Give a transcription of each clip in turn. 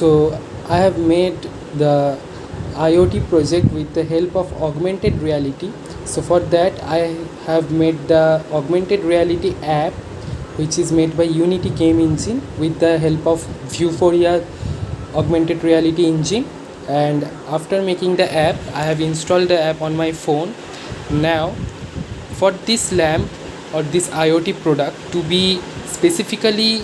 So I have made the IoT project with the help of augmented reality. So for that I have made the augmented reality app, which is made by Unity Game Engine with the help of Vuforia augmented reality engine. And after making the app, I have installed the app on my phone. Now for this lamp or this IoT product to be specifically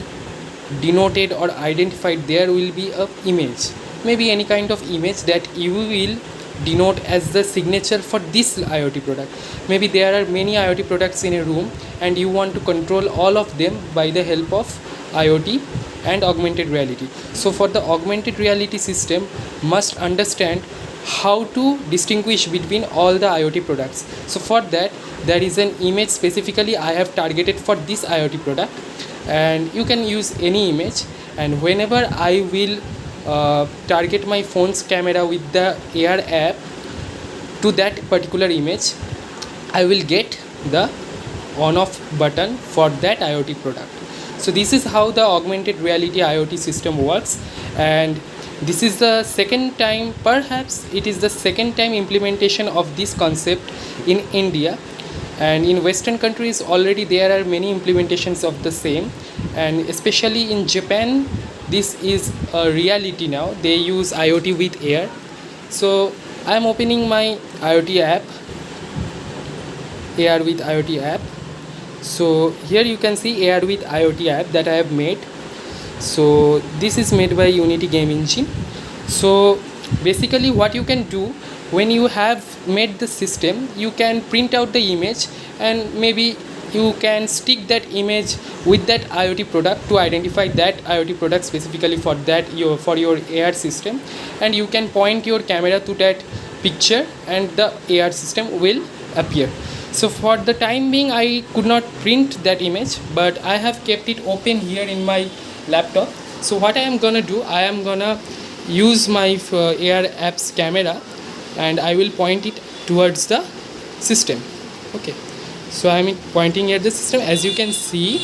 denoted or identified, there will be a image, maybe any kind of image that you will denote as the signature for this IoT product. Maybe there are many IoT products in a room and you want to control all of them by the help of IoT and augmented reality. So for the augmented reality system must understand how to distinguish between all the IoT products. So for that there is an image specifically I have targeted for this IoT product, and you can use any image. And whenever I will target my phone's camera with the AR app to that particular image, I will get the on off button for that IoT product. So this is how the augmented reality IoT system works, and this is the second time, perhaps it is the second time implementation of this concept in India. And in Western countries already there are many implementations of the same, and especially in Japan this is a reality now. They use IoT with AR. So I am opening my IoT app, AR with IoT app. So here you can see AR with IoT app that I have made. So this is made by Unity Game Engine. So basically what you can do, when you have made the system, you can print out the image and maybe you can stick that image with that IoT product to identify that IoT product specifically for that your AR system, and you can point your camera to that picture and the AR system will appear. So for the time being I could not print that image, but I have kept it open here in my laptop. So what I am gonna do, I am gonna use my AR app's camera and I will point it towards the system. Okay, so I am pointing at the system. As you can see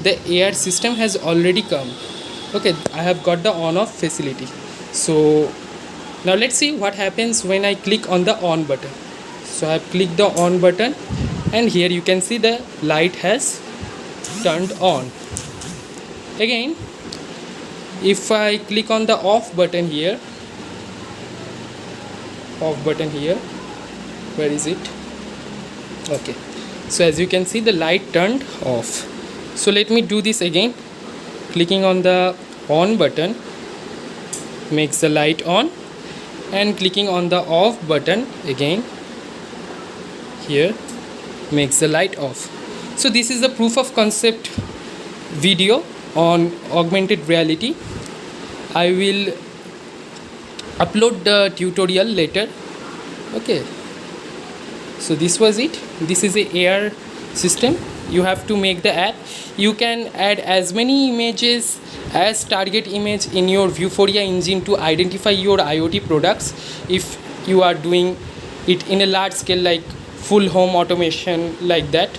the AR system has already come. Okay, I have got the on off facility. So now let's see what happens when I click on the on button. So I have clicked the on button and here you can see the light has turned on. Again, if I click on the off button here, where is it? Okay, so as you can see the light turned off. So let me do this again. Clicking on the on button makes the light on, and clicking on the off button again here makes the light off. So this is the proof of concept video on augmented reality. I will upload the tutorial later. Okay, so this was it. This is a AR system. You have to make the app. You can add as many images as target image in your Vuforia engine to identify your IoT products if you are doing it in a large scale, like full home automation like that.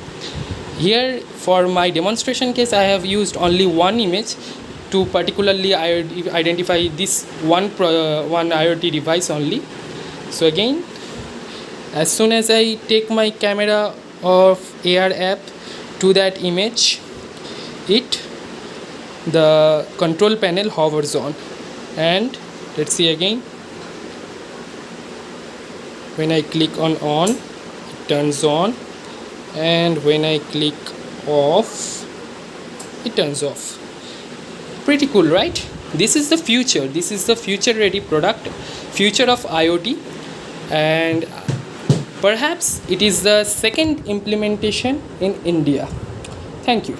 Here for my demonstration case I have used only one image to particularly identify this one IoT device only. So again, as soon as I take my camera of AR app to that image, the control panel hovers on, and let's see again, when I click on it turns on, and when I click off it turns off. Pretty cool, right? This is the future. This is the future ready product, future of IoT, and perhaps it is the second implementation in India. Thank you.